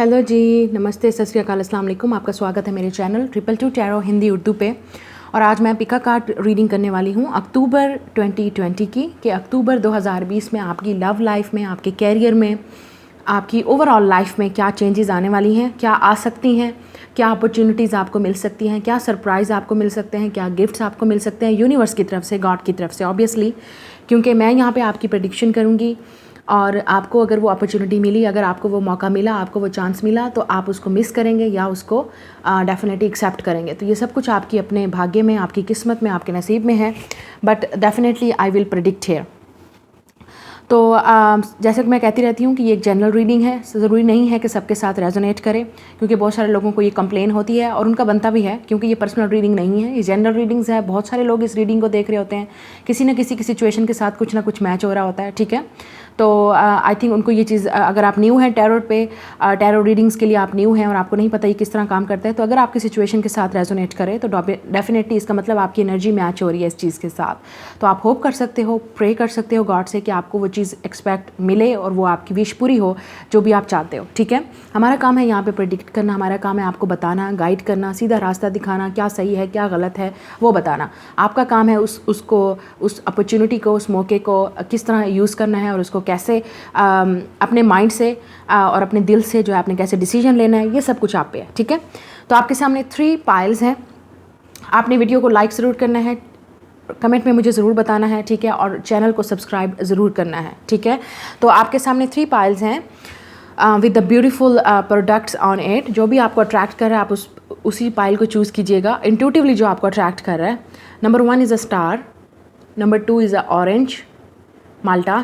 Hello जी, नमस्ते, सत श्री अकाल, अस्सलाम वालेकुम। आपका स्वागत है मेरे चैनल 222 टैरो हिंदी उर्दू पे। और आज मैं पिका कार्ड रीडिंग करने वाली हूँ अक्टूबर 2020 की, कि अक्टूबर 2020 में आपकी लव लाइफ में, आपके कैरियर में, आपकी ओवरऑल लाइफ में क्या चेंजेस आने वाली हैं, क्या आ सकती हैं, क्या अपॉर्चुनिटीज़ आपको मिल सकती हैं, क्या सरप्राइज़ आपको मिल सकते हैं, क्या गिफ्ट्स आपको मिल सकते हैं यूनिवर्स की तरफ से, गॉड की तरफ से ऑब्वियसली, क्योंकि मैं यहाँ पे आपकी प्रेडिक्शन करूँगी। और आपको अगर वो अपॉर्चुनिटी मिली, अगर आपको वो मौका मिला, आपको वो चांस मिला, तो आप उसको मिस करेंगे या उसको डेफिनेटली एक्सेप्ट करेंगे। तो ये सब कुछ आपकी अपने भाग्य में, आपकी किस्मत में, आपके नसीब में है। But definitely I will predict here. तो जैसे कि मैं कहती रहती हूँ कि ये एक जनरल रीडिंग है, ज़रूरी नहीं है कि सबके साथ रेजोनेट करे, क्योंकि बहुत सारे लोगों को ये कंप्लेन होती है और उनका बनता भी है, क्योंकि ये पर्सनल रीडिंग नहीं है, ये जनरल रीडिंग्स है। बहुत सारे लोग इस रीडिंग को देख रहे होते हैं, किसी न किसी की सिचुएशन के साथ कुछ ना कुछ मैच हो रहा होता है, ठीक है। तो आई थिंक उनको ये चीज़, अगर आप न्यू हैं टैरो पे, टैरो रीडिंग्स के लिए आप न्यू हैं और आपको नहीं पता ये किस तरह काम करता है, तो अगर आपकी सिचुएशन के साथ रेजोनेट करे तो डेफिनेटली इसका मतलब आपकी एनर्जी मैच हो रही है इस चीज़ के साथ। तो आप होप कर सकते हो, प्रे कर सकते हो गॉड से कि आपको वो चीज़ एक्सपेक्ट मिले और वो आपकी विश पूरी हो, जो भी आप चाहते हो, ठीक है। हमारा काम है यहाँ पे प्रेडिक्ट करना, हमारा काम है आपको बताना, गाइड करना, सीधा रास्ता दिखाना, क्या सही है क्या गलत है वो बताना। आपका काम है उस अपॉर्चुनिटी को, उस मौके को किस तरह यूज़ करना है और उसको कैसे अपने माइंड से और अपने दिल से जो है आपने कैसे डिसीजन लेना है, ये सब कुछ आप पे है, ठीक है। तो आपके सामने 3 पाइल्स हैं। आपने वीडियो को लाइक ज़रूर करना है, कमेंट में मुझे ज़रूर बताना है, ठीक है, और चैनल को सब्सक्राइब ज़रूर करना है, ठीक है। तो आपके सामने 3 पाइल्स हैं with the beautiful products on it. जो भी आपको अट्रैक्ट कर रहा है आप उसी पाइल को चूज़ कीजिएगा, इंट्यूटिवली जो आपको अट्रैक्ट कर रहा है। Number 1 is a star, number 2 is a orange माल्टा,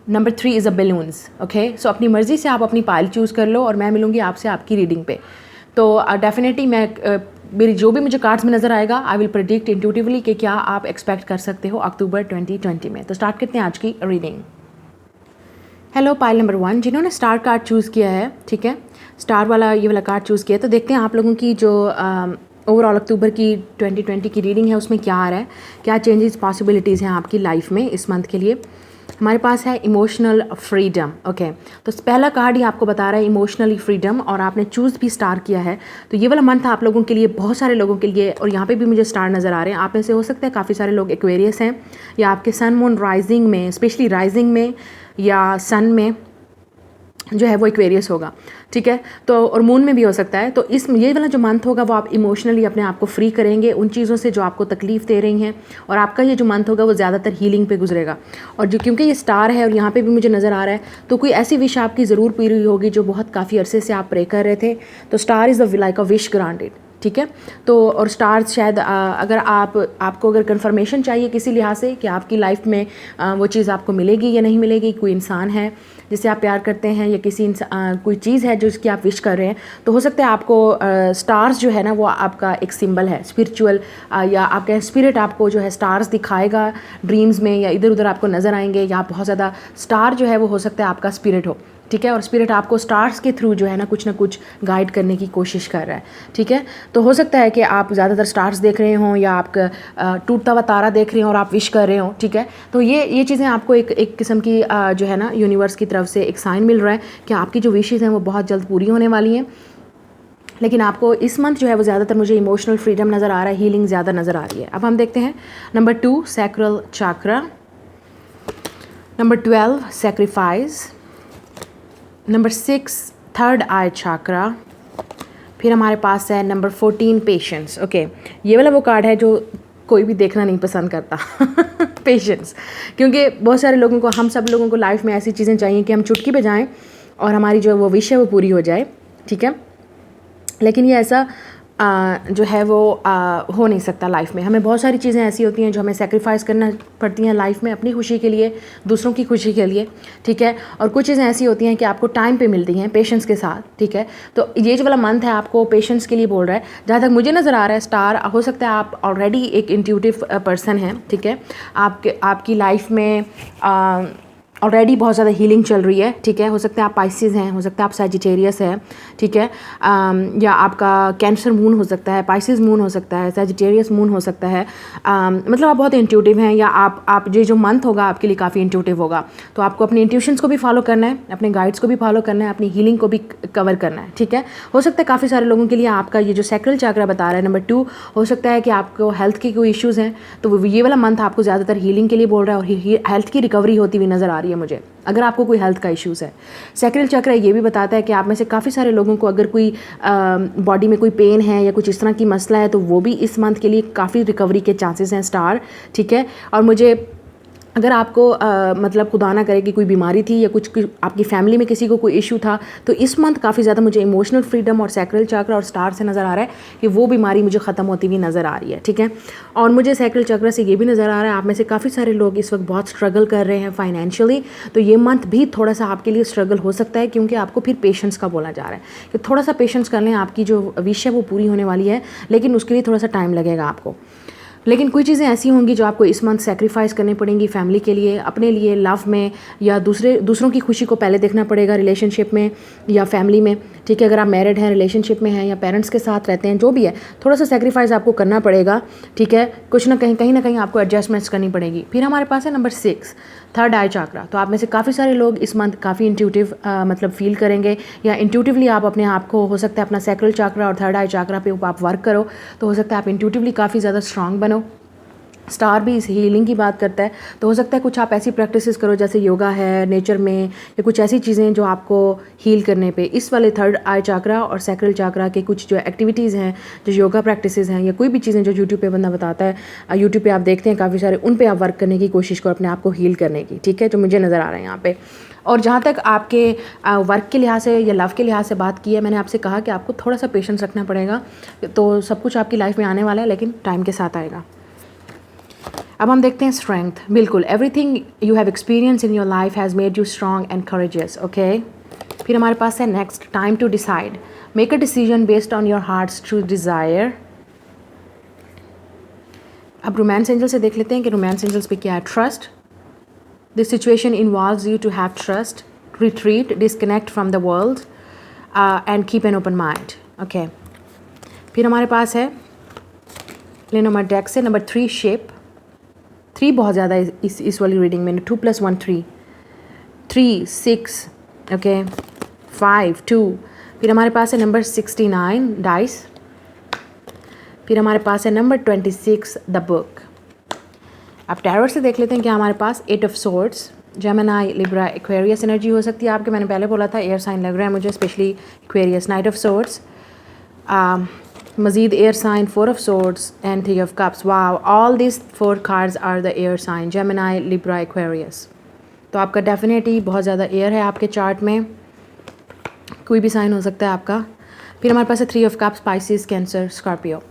number 3 is a balloons. Okay, so अपनी मर्ज़ी से आप अपनी पाइल चूज़ कर लो और मैं मिलूँगी आपसे आपकी रीडिंग पे। तो डेफिनेटली मैं मेरी जो भी मुझे कार्ड्स में नज़र आएगा, आई विल प्रेडिक्ट इंट्यूटिवली कि क्या आप एक्सपेक्ट कर सकते हो अक्टूबर 2020 में। तो स्टार्ट करते हैं आज की रीडिंग। हेलो, पाइल नंबर 1 जिन्होंने स्टार कार्ड चूज़ किया है, ठीक है, स्टार वाला ये वाला कार्ड चूज़ किया है, तो देखते हैं आप लोगों की जो ओवरऑल अक्टूबर की 2020 की रीडिंग है उसमें क्या आ रहा है, क्या चेंजेस पॉसिबिलिटीज़ हैं आपकी लाइफ में इस मंथ के लिए। हमारे पास है इमोशनल फ्रीडम। ओके, तो पहला कार्ड ही आपको बता रहा है इमोशनली फ्रीडम, और आपने चूज़ भी स्टार किया है। तो ये वाला मंथ आप लोगों के लिए, बहुत सारे लोगों के लिए, और यहाँ पे भी मुझे स्टार नज़र आ रहे हैं। आप में से हो सकता है काफ़ी सारे लोग एक्वेरियस हैं, या आपके सन मून राइजिंग में, स्पेशली राइजिंग में या सन में जो है वो एक्वेरियस होगा, ठीक है। तो और मून में भी हो सकता है। तो ये वाला जो मंथ होगा वो आप इमोशनली अपने आप को फ्री करेंगे उन चीज़ों से जो आपको तकलीफ़ दे रही हैं, और आपका ये जो मंथ होगा वो ज़्यादातर हीलिंग पे गुजरेगा। और जो क्योंकि ये स्टार है और यहाँ पे भी मुझे नज़र आ रहा है, तो कोई ऐसी विश आपकी ज़रूर पूरी होगी जो बहुत काफ़ी अरसे से आप प्रे कर रहे थे। तो star is the like a wish granted, ठीक है। तो और स्टार्स शायद अगर आपको अगर कंफर्मेशन चाहिए किसी लिहाज से कि आपकी लाइफ में वो चीज़ आपको मिलेगी या नहीं मिलेगी, कोई इंसान है जिससे आप प्यार करते हैं, या कोई चीज़ है जो इसकी आप विश कर रहे हैं, तो हो सकता है आपको स्टार्स जो है ना वो आपका एक सिंबल है स्पिरिचुअल, या आपका स्पिरिट आपको जो है स्टार्स दिखाएगा ड्रीम्स में, या इधर उधर आपको नज़र आएंगे, या बहुत ज़्यादा स्टार जो है वो हो सकता है आपका स्पिरिट हो, ठीक है। और स्पिरिट आपको स्टार्स के थ्रू जो है ना कुछ गाइड करने की कोशिश कर रहा है, ठीक है। तो हो सकता है कि आप ज़्यादातर स्टार्स देख रहे हों, या आपका टूटता हुआ तारा देख रहे हों और आप विश कर रहे हों, ठीक है। तो ये चीज़ें आपको एक किस्म की जो है ना यूनिवर्स की तरफ से एक साइन मिल रहा है कि आपकी जो विशेज़ हैं वो बहुत जल्द पूरी होने वाली हैं। लेकिन आपको इस मंथ जो है वो ज़्यादातर मुझे इमोशनल फ्रीडम नज़र आ रहा है, हीलिंग ज़्यादा नज़र आ रही है। अब हम देखते हैं number 2 sacral chakra, number 12 sacrifice, number 6 third eye chakra, फिर हमारे पास है नंबर 14 पेशेंस। ओके, ये वाला वो कार्ड है जो कोई भी देखना नहीं पसंद करता पेशेंस, क्योंकि बहुत सारे लोगों को, हम सब लोगों को लाइफ में ऐसी चीज़ें चाहिए कि हम चुटकी पे जाएं और हमारी जो वो विश है वो पूरी हो जाए, ठीक है। लेकिन ये ऐसा जो है वो हो नहीं सकता लाइफ में। हमें बहुत सारी चीज़ें ऐसी होती हैं जो हमें सेक्रीफाइस करना पड़ती हैं लाइफ में, अपनी खुशी के लिए, दूसरों की खुशी के लिए, ठीक है। और कुछ चीज़ें ऐसी होती हैं कि आपको टाइम पे मिलती हैं पेशेंस के साथ, ठीक है। तो ये जो वाला मंथ है आपको पेशेंस के लिए बोल रहा है। जहाँ तक मुझे नज़र आ रहा है स्टार, हो सकता है आप ऑलरेडी एक इंट्यूटिव पर्सन हैं, ठीक है। आपकी लाइफ में ऑलरेडी बहुत ज़्यादा हीलिंग चल रही है, ठीक है। हो सकता है आप पाइसिस हैं, हो सकता है आप सैजिटेरियस हैं, ठीक है, या आपका कैंसर मून हो सकता है, पाइसिस मून हो सकता है, सैजिटेरियस मून हो सकता है। मतलब आप बहुत इंट्यूटिव हैं, या आप जो मंथ होगा आपके लिए काफ़ी इंट्यूटिव होगा। तो आपको अपने इंट्यूशंस को भी फॉलो करना है, अपने गाइड्स को भी फॉलो करना है, अपनी हीलिंग को भी कवर करना है, ठीक है। हो सकता है काफ़ी सारे लोगों के लिए आपका ये जो सैक्रल चक्र बता रहा है नंबर 2, हो सकता है कि आपको हेल्थ के कोई इश्यूज़ हैं, तो ये वाला मंथ आपको ज़्यादातर हीलिंग के लिए बोल रहा है और हेल्थ की रिकवरी होती हुई नज़र आ रही है मुझे, अगर आपको कोई हेल्थ का इश्यूज़ है। सैक्रल चक्र ये भी बताता है कि आप में से काफ़ी सारे लोगों को अगर कोई बॉडी में कोई पेन है या कुछ इस तरह की मसला है, तो वो भी इस मंथ के लिए काफ़ी रिकवरी के चांसेस हैं स्टार, ठीक है। और मुझे अगर आपको मतलब खुदा ना करे कि कोई बीमारी थी या कुछ आपकी फैमिली में किसी को कोई इशू था, तो इस मंथ काफ़ी ज़्यादा मुझे इमोशनल फ्रीडम और सैक्रल चक्र और स्टार से नज़र आ रहा है कि वो बीमारी मुझे ख़त्म होती हुई नज़र आ रही है, ठीक है। और मुझे सैक्रल चक्र से ये भी नज़र आ रहा है आप में से काफ़ी सारे लोग इस वक्त बहुत स्ट्रगल कर रहे हैं फाइनेंशियली, तो ये मंथ भी थोड़ा सा आपके लिए स्ट्रगल हो सकता है, क्योंकि आपको फिर पेशेंस का बोला जा रहा है कि थोड़ा सा पेशेंस कर लें, आपकी जो विश है वो पूरी होने वाली है, लेकिन उसके लिए थोड़ा सा टाइम लगेगा आपको। लेकिन कोई चीज़ें ऐसी होंगी जो आपको इस मंथ सेक्रीफाइस करनी पड़ेंगी फैमिली के लिए, अपने लिए, लव में, या दूसरों की खुशी को पहले देखना पड़ेगा रिलेशनशिप में या फैमिली में, ठीक है। अगर आप मैरिड हैं, रिलेशनशिप में हैं या पेरेंट्स के साथ रहते हैं, जो भी है, थोड़ा सा सेक्रीफाइस आपको करना पड़ेगा, ठीक है। कुछ ना कहीं आपको एडजस्टमेंट्स करनी पड़ेगी। फिर हमारे पास है नंबर 6, थर्ड आई चक्रा। तो आप में से काफ़ी सारे लोग इस मंथ काफ़ी इंट्यूटिव मतलब फील करेंगे, या इंट्यूटिवली आप अपने आप को, हो सकता है अपना सैक्रल चक्रा और थर्ड आई चक्रा पे आप वर्क करो, तो हो सकता है आप इंट्यूटिवली काफ़ी ज़्यादा स्ट्रांग बनो। स्टार भी इस हीलिंग की बात करता है, तो हो सकता है कुछ आप ऐसी प्रैक्टिसेस करो जैसे योगा है नेचर में, या कुछ ऐसी चीज़ें जो आपको हील करने पे इस वाले थर्ड आई चक्रा और सैक्रल चक्रा के कुछ जो एक्टिविटीज़ हैं, जो योगा प्रैक्टिसेस हैं, या कोई भी चीज़ें जो यूट्यूब पे बंदा बताता है, यूट्यूब पे आप देखते हैं काफ़ी सारे, उन पे आप वर्क करने की कोशिश करो, अपने आप को हील करने की, ठीक है, जो मुझे नज़र आ रहा है यहाँ पे। और जहाँ तक आपके वर्क के लिहाज से या लव के लिहाज से बात की है, मैंने आपसे कहा कि आपको थोड़ा सा पेशेंस रखना पड़ेगा, तो सब कुछ आपकी लाइफ में आने वाला है, लेकिन टाइम के साथ आएगा। अब हम देखते हैं स्ट्रेंथ। बिल्कुल, everything you have experience in your life has made you strong and courageous, okay. फिर हमारे पास है next, time to decide, make a decision based on your heart's true desire. अब रोमांस एंजल से देख लेते हैं कि रोमांस एंजल्स पे क्या है। Trust, this situation involves you to have trust, retreat, disconnect from the world and keep an open mind, okay. फिर हमारे पास है लेनोमा डेक से नंबर 3, शेप। 3 बहुत ज़्यादा इस वाली रीडिंग में, 2 + 1 3, 3 6, ओके, 5 2। फिर हमारे पास है नंबर 69, डाइस। फिर हमारे पास है नंबर 26, द बुक। अब टैरो से देख लेते हैं क्या हमारे पास। 8 of swords, Gemini, Libra, Aquarius energy हो सकती है आपके, मैंने पहले बोला था एयर साइन लग रहा है मुझे, especially Aquarius. Knight of swords, मजीद air sign, 4 of swords and 3 of cups. Wow, all this 4 cards are the air sign, Gemini, Libra, Aquarius. तो आपका डेफिनेटली बहुत ज़्यादा एयर है आपके चार्ट में, कोई भी साइन हो सकता है आपका। फिर हमारे पास है 3 of cups, Pisces, Cancer, Scorpio,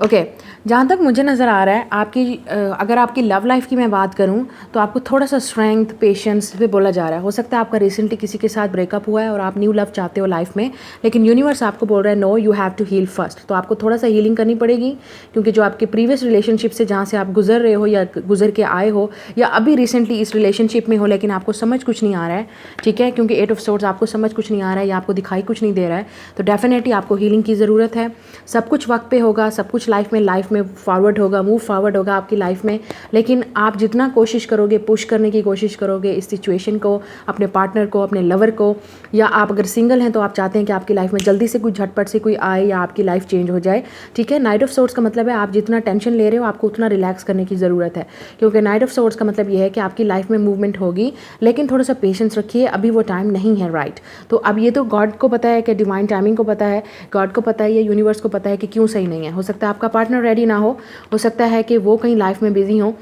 okay. जहाँ तक मुझे नज़र आ रहा है आपकी अगर आपकी लव लाइफ की मैं बात करूँ, तो आपको थोड़ा सा स्ट्रेंथ, पेशेंस पे बोला जा रहा है। हो सकता है आपका रिसेंटली किसी के साथ ब्रेकअप हुआ है और आप न्यू लव चाहते हो लाइफ में, लेकिन यूनिवर्स आपको बोल रहा है no, you have to heal first. तो आपको थोड़ा सा हीलिंग करनी पड़ेगी, क्योंकि जो आपके प्रीवियस रिलेशनशिप से जहाँ से आप गुजर रहे हो या गुजर के आए हो, या अभी रिसेंटली इस रिलेशनशिप में हो लेकिन आपको समझ कुछ नहीं आ रहा है, ठीक है, क्योंकि 8 ऑफ सोर्ड्स आपको समझ कुछ नहीं आ रहा है या आपको दिखाई कुछ नहीं दे रहा है, तो डेफिनेटली आपको हीलिंग की ज़रूरत है। सब कुछ वक्त पे होगा, सब कुछ लाइफ में फॉरवर्ड होगा, मूव फॉरवर्ड होगा आपकी लाइफ में, लेकिन आप जितना कोशिश करोगे, पुश करने की कोशिश करोगे इस सिचुएशन को, अपने पार्टनर को, अपने लवर को, या आप अगर सिंगल हैं तो आप चाहते हैं कि आपकी लाइफ में जल्दी से कोई झटपट से कोई आए या आपकी लाइफ चेंज हो जाए, ठीक है। नाइट ऑफ सोर्ड्स का मतलब है आप जितना टेंशन ले रहे हो आपको उतना रिलैक्स करने की ज़रूरत है, क्योंकि नाइट ऑफ सोर्ड्स का मतलब ये है कि आपकी लाइफ में मूवमेंट होगी, लेकिन थोड़ा सा पेशेंस रखिए, अभी वो टाइम नहीं है, राइट। तो अब ये तो गॉड को पता है कि डिवाइन टाइमिंग को पता है, गॉड को पता है, या यूनिवर्स को पता है कि क्यों सही नहीं है। हो सकता है आपका पार्टनर रेडी ना हो सकता है कि वो कहीं लाइफ में बिजी हो,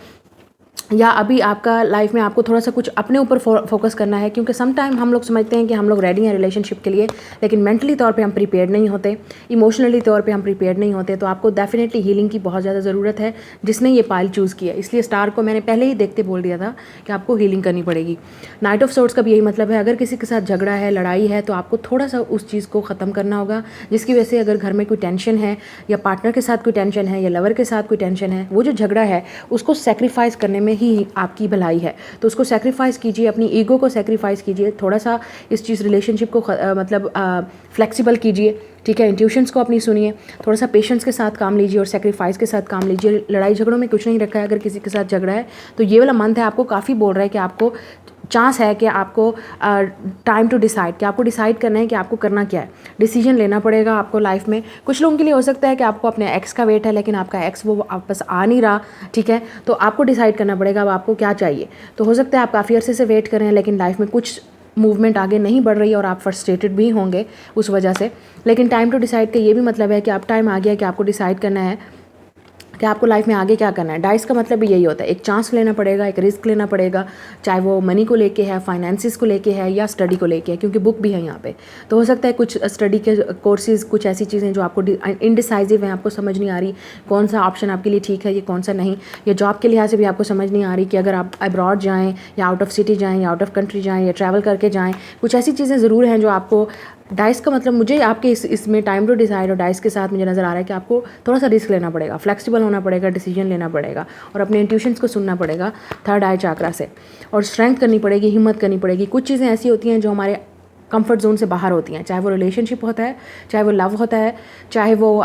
या अभी आपका लाइफ में आपको थोड़ा सा कुछ अपने ऊपर फोकस करना है, क्योंकि सम टाइम हम लोग समझते हैं कि हम लोग रेडी हैं रिलेशनशिप के लिए, लेकिन मेंटली तौर पे हम प्रिपेयर्ड नहीं होते, इमोशनली तौर पे हम प्रिपेयर्ड नहीं होते। तो आपको डेफिनेटली हीलिंग की बहुत ज़्यादा ज़रूरत है, जिसने ये पाइल चूज़ किया। इसलिए स्टार को मैंने पहले ही देखते बोल दिया था कि आपको हीलिंग करनी पड़ेगी। नाइट ऑफ सोर्ड्स का भी यही मतलब है, अगर किसी के साथ झगड़ा है, लड़ाई है, तो आपको थोड़ा सा उस चीज़ को ख़त्म करना होगा, जिसकी वजह से अगर घर में कोई टेंशन है, या पार्टनर के साथ कोई टेंशन है, या लवर के साथ कोई टेंशन है, वो जो झगड़ा है उसको सेक्रीफाइस करने करने में ही आपकी भलाई है। तो उसको सेक्रीफाइस कीजिए, अपनी ईगो को सेक्रीफाइस कीजिए, थोड़ा सा इस चीज़ रिलेशनशिप को मतलब फ्लेक्सिबल कीजिए, ठीक है। इंट्यूशंस को अपनी सुनिए, थोड़ा सा पेशेंस के साथ काम लीजिए और सेक्रीफाइस के साथ काम लीजिए। लड़ाई झगड़ों में कुछ नहीं रखा है। अगर किसी के साथ झगड़ा है तो ये वाला मंथ है आपको काफ़ी बोल रहा है कि आपको चांस है कि आपको टाइम टू डिसाइड, कि आपको डिसाइड करना है कि आपको करना क्या है। डिसीजन लेना पड़ेगा आपको लाइफ में। कुछ लोगों के लिए हो सकता है कि आपको अपने एक्स का वेट है, लेकिन आपका एक्स वो वापस आ नहीं रहा, ठीक है। तो आपको डिसाइड करना पड़ेगा अब आपको क्या चाहिए। तो हो सकता है आप काफ़ी अरसे से वेट कर रहे हैं, लेकिन लाइफ में कुछ मूवमेंट आगे नहीं बढ़ रही और आप फ्रस्ट्रेटेड भी होंगे उस वजह से। लेकिन टाइम टू डिसाइड का ये भी मतलब है कि आप टाइम आ गया कि आपको डिसाइड करना है कि आपको लाइफ में आगे क्या करना है। डाइस का मतलब भी यही होता है, एक चांस लेना पड़ेगा, एक रिस्क लेना पड़ेगा, चाहे वो मनी को लेके है, फाइनेंसिस को लेके है या स्टडी को लेके है, क्योंकि बुक भी है यहाँ पे। तो हो सकता है कुछ स्टडी के कोर्सेज, कुछ ऐसी चीज़ें जो आपको इनडिसाइसिव हैं, आपको समझ नहीं आ रही कौन सा ऑप्शन आपके लिए ठीक है, ये कौन सा नहीं। या जॉब के लिहाज से भी आपको समझ नहीं आ रही कि अगर आप अब्रॉड जाएँ या आउट ऑफ सिटी जाएँ या आउट ऑफ कंट्री जाएँ या ट्रैवल करके जाएँ। कुछ ऐसी चीज़ें ज़रूर हैं जो आपको डाइस का मतलब मुझे आपके इसमें टाइम टू डिसाइड और डाइस के साथ मुझे नज़र आ रहा है कि आपको थोड़ा सा रिस्क लेना पड़ेगा, फ्लेक्सिबल होना पड़ेगा, डिसीजन लेना पड़ेगा और अपने इंट्यूशंस को सुनना पड़ेगा थर्ड आई चाक्रा से। और स्ट्रेंथ करनी पड़ेगी, हिम्मत करनी पड़ेगी। कुछ चीज़ें ऐसी होती हैं जो हमारे कंफर्ट जोन से बाहर होती हैं, चाहे वो रिलेशनशिप होता है, चाहे वो लव होता है, चाहे वो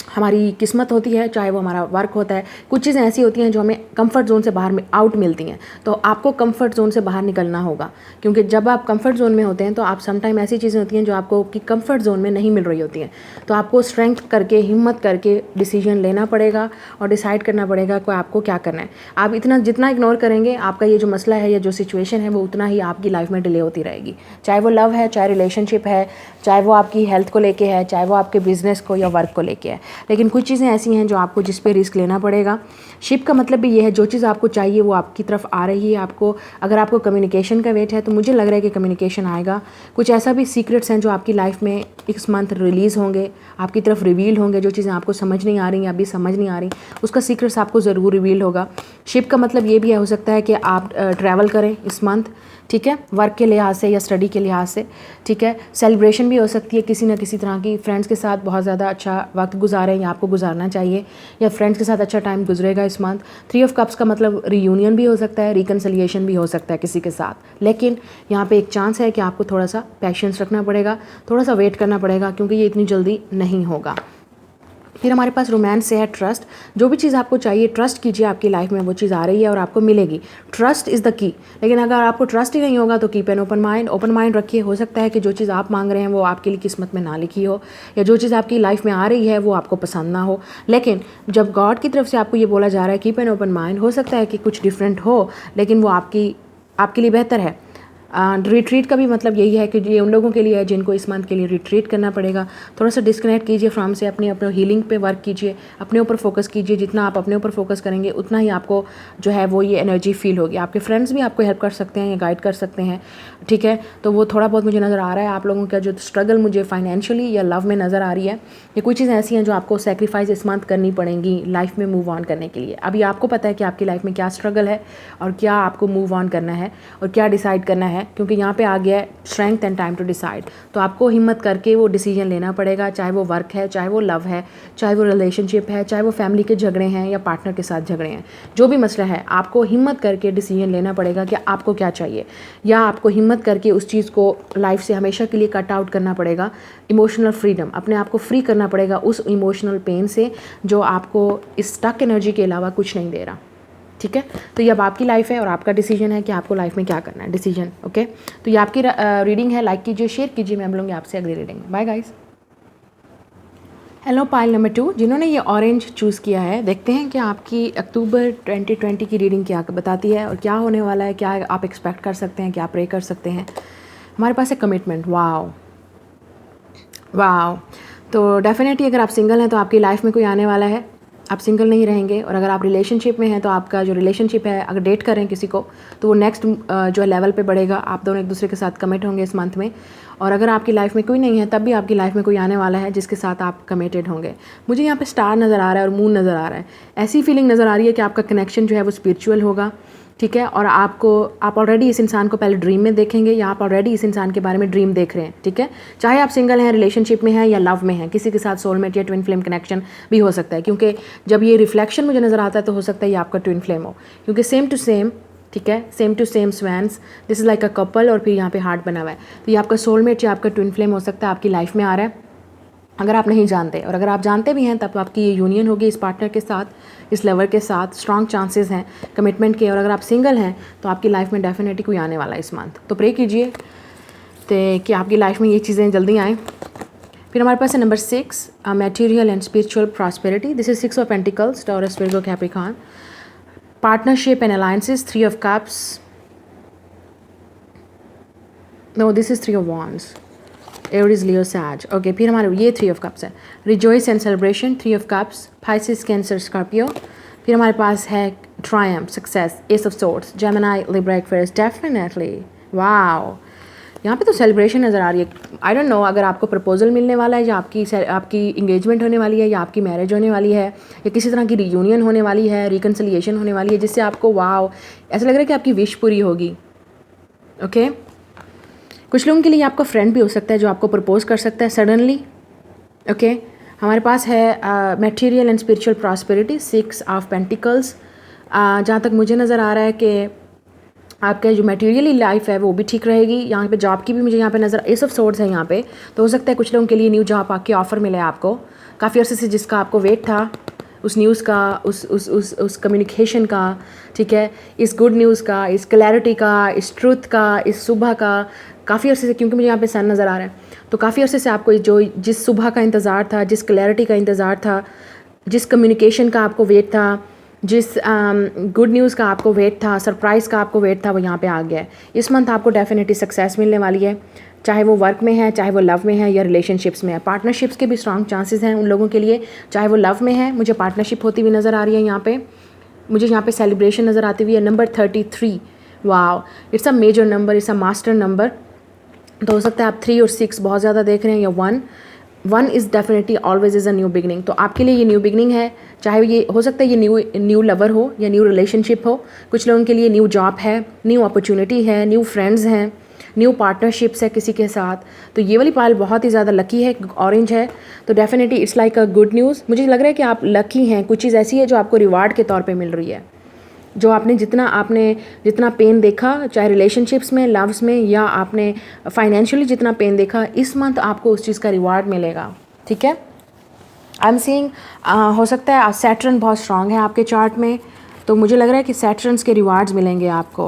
हमारी किस्मत होती है, चाहे वो हमारा वर्क होता है। कुछ चीज़ें ऐसी होती हैं जो हमें कंफर्ट जोन से बाहर आउट मिलती हैं। तो आपको कंफर्ट जोन से बाहर निकलना होगा, क्योंकि जब आप कंफर्ट जोन में होते हैं तो आप समटाइम ऐसी चीज़ें होती हैं जो आपको कि कंफर्ट जोन में नहीं मिल रही होती हैं। तो आपको स्ट्रेंथ करके, हिम्मत करके डिसीजन लेना पड़ेगा और डिसाइड करना पड़ेगा कि आपको क्या करना है। आप जितना इग्नोर करेंगे, आपका ये जो मसला है या जो सिचुएशन है वो उतना ही आपकी लाइफ में डिले होती रहेगी। चाहे वो लव है, चाहे रिलेशनशिप है, चाहे वो आपकी हेल्थ को लेके है, चाहे वो आपके बिजनेस को या वर्क को लेके है। लेकिन कुछ चीज़ें ऐसी हैं जो आपको जिस पे रिस्क लेना पड़ेगा। शिप का मतलब भी ये है, जो चीज़ आपको चाहिए वो आपकी तरफ आ रही है। आपको अगर आपको कम्युनिकेशन का वेट है तो मुझे लग रहा है कि कम्युनिकेशन आएगा। कुछ ऐसा भी सीक्रेट्स हैं जो आपकी लाइफ में इस मंथ रिलीज़ होंगे, आपकी तरफ रिवील होंगे। जो चीज़ें आपको समझ नहीं आ रही या अभी समझ नहीं आ रही, उसका सीक्रेट्स आपको ज़रूर रिवील होगा। शिप का मतलब ये भी है, हो सकता है कि आप ट्रैवल करें इस मंथ, ठीक है, वर्क के लिहाज से या स्टडी के लिहाज से, ठीक है। सेलिब्रेशन भी हो सकती है किसी न किसी तरह की। फ्रेंड्स के साथ बहुत ज़्यादा अच्छा वक्त गुजारें या आपको गुजारना चाहिए, या फ्रेंड्स के साथ अच्छा टाइम गुजरेगा इस मंथ। 3 ऑफ कप्स का मतलब रियूनियन भी हो सकता है, रिकन्सिलिएशन भी हो सकता है किसी के साथ। लेकिन यहाँ पे एक चांस है कि आपको थोड़ा सा पेशेंस रखना पड़ेगा, थोड़ा सा वेट करना पड़ेगा, क्योंकि ये इतनी जल्दी नहीं होगा। फिर हमारे पास रोमांस से है ट्रस्ट। जो भी चीज़ आपको चाहिए ट्रस्ट कीजिए, आपकी लाइफ में वो चीज़ आ रही है और आपको मिलेगी। Trust is the key. लेकिन अगर आपको ट्रस्ट ही नहीं होगा तो keep an open mind. Open mind रखिए। हो सकता है कि जो चीज़ आप मांग रहे हैं वो आपके लिए किस्मत में ना लिखी हो, या जो चीज़ आपकी लाइफ में आ रही है वो आपको पसंद ना हो। लेकिन जब गॉड की तरफ से आपको ये बोला जा रहा है कीप एन ओपन माइंड, हो सकता है कि कुछ डिफरेंट हो, लेकिन वो आपके लिए बेहतर है। रिट्रीट का भी मतलब यही है कि ये उन लोगों के लिए है जिनको इस मंथ के लिए रिट्रीट करना पड़ेगा। थोड़ा सा डिस्कनेक्ट कीजिए फ्रॉम से, अपने हीलिंग पे वर्क कीजिए, अपने ऊपर फोकस कीजिए। जितना आप अपने ऊपर फोकस करेंगे उतना ही आपको जो है वो ये एनर्जी फील होगी। आपके फ्रेंड्स भी आपको हेल्प कर सकते हैं या गाइड कर सकते हैं, ठीक है। तो वो थोड़ा बहुत मुझे नज़र आ रहा है। आप लोगों का जो स्ट्रगल मुझे फाइनेंशियली या लव में नज़र आ रही है, ये कुछ चीज़ें ऐसी हैं जो आपको सेक्रीफाइस इस मंथ करनी पड़ेंगी लाइफ में मूव ऑन करने के लिए। अभी आपको पता है कि आपकी लाइफ में क्या स्ट्रगल है और क्या आपको मूव ऑन करना है और क्या डिसाइड करना है, क्योंकि यहाँ पे गया है strength and time to decide. तो आपको हिम्मत करके वो डिसीजन लेना पड़ेगा, चाहे वो वर्क है, चाहे वो लव है, चाहे वो रिलेशनशिप है, चाहे वो फैमिली के झगड़े हैं या पार्टनर के साथ झगड़े हैं। जो भी मसला है आपको हिम्मत करके डिसीजन लेना पड़ेगा कि आपको क्या चाहिए, या आपको हिम्मत करके उस चीज़ को लाइफ से हमेशा के लिए कट आउट करना पड़ेगा। इमोशनल फ्रीडम, अपने आप को फ्री करना पड़ेगा उस इमोशनल पेन से जो आपको इस स्टक एनर्जी के अलावा कुछ नहीं दे रहा, ठीक है। तो ये अब आपकी लाइफ है और आपका डिसीजन है कि आपको लाइफ में क्या करना है, डिसीजन, ओके। तो ये आपकी रीडिंग है। लाइक कीजिए, शेयर कीजिए। मैं मिलूंगी आपसे अगली रीडिंग में। Bye guys. Hello pile number 2 जिन्होंने ये ऑरेंज चूज़ किया है, देखते हैं कि आपकी अक्टूबर 2020 की रीडिंग क्या बताती है और क्या होने वाला है, क्या आप एक्सपेक्ट कर सकते हैं, क्या प्रे कर सकते हैं। हमारे पास है कमिटमेंट। Wow wow. तो डेफिनेटली अगर आप सिंगल हैं तो आपकी लाइफ में कोई आने वाला है, आप सिंगल नहीं रहेंगे। और अगर आप रिलेशनशिप में हैं तो आपका जो रिलेशनशिप है, अगर डेट करें किसी को तो वो नेक्स्ट जो है लेवल पे बढ़ेगा। आप दोनों एक दूसरे के साथ कमिट होंगे इस मंथ में। और अगर आपकी लाइफ में कोई नहीं है तब भी आपकी लाइफ में कोई आने वाला है जिसके साथ आप कमिटेड होंगे। मुझे यहाँ पे स्टार नज़र आ रहा है और मून नज़र आ रहा है। ऐसी फीलिंग नज़र आ रही है कि आपका कनेक्शन जो है वो स्पिरिचुअल होगा, ठीक है, और आप ऑलरेडी इस इंसान को पहले ड्रीम में देखेंगे या आप ऑलरेडी इस इंसान के बारे में ड्रीम देख रहे हैं। ठीक है, चाहे आप सिंगल हैं, रिलेशनशिप में हैं या लव में हैं, किसी के साथ सोलमेट या ट्विन फ्लेम कनेक्शन भी हो सकता है, क्योंकि जब ये रिफ्लेक्शन मुझे नज़र आता है तो हो सकता है ये आपका ट्विन फ्लेम हो, क्योंकि सेम टू सेम, ठीक है, same to same swans, this is like a couple और फिर यहाँ पे हार्ट बना हुआ है, तो ये आपका सोलमेट या आपका ट्विन फ्लेम हो सकता है, आपकी लाइफ में आ रहा है अगर आप नहीं जानते। और अगर आप जानते भी हैं तब आपकी ये यूनियन होगी इस पार्टनर के साथ, इस लवर के साथ, स्ट्रॉन्ग चांसेस हैं कमिटमेंट के। और अगर आप सिंगल हैं तो आपकी लाइफ में डेफिनेटली कोई आने वाला है इस मंथ, तो प्रे कीजिए तो कि आपकी लाइफ में ये चीज़ें जल्दी आएँ। फिर हमारे पास है number 6, material and spiritual prosperity. This is 6 of pentacles, Taurus, Virgo, Capricorn. Partnership and alliances, 3 of cups, no this is 3 of wands, Aries, Leo, Sag. Okay, फिर हमारे ये 3 ऑफ कप्स है, rejoice and celebration, 3 of cups, Pisces, Cancer, Scorpio. फिर हमारे पास है triumph, success, ace of swords, Gemini, Libra, Aquarius. Definitely wow, यहाँ पे तो सेलिब्रेशन नज़र आ रही है। आई डोंट नो अगर आपको प्रपोजल मिलने वाला है या आपकी इंगेजमेंट होने वाली है या आपकी मैरिज होने वाली है या किसी तरह की रियूनियन होने वाली है, रिकन्सिलिएशन होने वाली है, जिससे आपको वाओ ऐसा लग रहा है कि आपकी विश पूरी होगी। ओके, कुछ लोगों के लिए आपका फ्रेंड भी हो सकता है जो आपको प्रपोज कर सकता है सडनली। ओके, हमारे पास है material and spiritual prosperity, 6 of pentacles. जहाँ तक मुझे नज़र आ रहा है कि आपका जो मटेरियली लाइफ है वो भी ठीक रहेगी। यहाँ पे जॉब की भी मुझे यहाँ पे नज़र, एस ऑफ सोर्ड्स है यहाँ पे, तो हो सकता है कुछ लोगों के लिए न्यू जॉब आके ऑफ़र मिले आपको काफ़ी अर्से से, जिसका आपको वेट था, उस न्यूज़ का, उस कम्युनिकेशन का, ठीक है, इस गुड न्यूज़ का, इस क्लैरिटी का, इस ट्रूथ का, इस सुबह का, काफ़ी अर्से से, क्योंकि मुझे यहाँ पे सन नज़र आ रहा है, तो काफ़ी अर्से से आपको जिस सुबह का इंतज़ार था, जिस क्लैरिटी का इंतज़ार था, जिस कम्युनिकेशन का आपको वेट था, जिस गुड न्यूज़ का आपको वेट था, सरप्राइज़ का आपको वेट था, वो यहाँ पे आ गया है। इस मंथ आपको डेफिनेटली सक्सेस मिलने वाली है, चाहे वो वर्क में है, चाहे वो लव में है या रिलेशनशिप्स में है। पार्टनरशिप्स के भी स्ट्रॉन्ग चांसेस हैं उन लोगों के लिए, चाहे वो लव में है, मुझे पार्टनरशिप होती हुई नज़र आ रही है यहाँ पे, मुझे यहाँ पे सेलिब्रेशन नज़र आती हुई है। Number 33, wow, it's a major number, it's a master number. तो हो सकता है आप 3 और 6 बहुत ज़्यादा देख रहे हैं, या 1 is definitely always is a new beginning. तो आपके लिए ये न्यू बिगनिंग है, चाहे ये हो सकता है ये न्यू लवर हो या न्यू रिलेशनशिप हो। कुछ लोगों के लिए न्यू जॉब है, न्यू अपॉर्चुनिटी है, न्यू फ्रेंड्स हैं, न्यू पार्टनरशिप्स है किसी के साथ। तो ये वाली पाइल बहुत ही ज़्यादा लकी है, ऑरेंज है, तो definitely it's like a good news. मुझे लग रहा है कि आप लकी हैं, कुछ चीज़ ऐसी है जो आपको रिवार्ड के तौर पे मिल रही है, जो आपने जितना पेन देखा, चाहे रिलेशनशिप्स में, लव्स में, या आपने फाइनेंशियली जितना पेन देखा, इस मंथ आपको उस चीज़ का रिवार्ड मिलेगा। ठीक है, आई एम सीइंग हो सकता है सैटर्न बहुत स्ट्रांग है आपके चार्ट में, तो मुझे लग रहा है कि सैटर्न्स के रिवार्ड्स मिलेंगे आपको।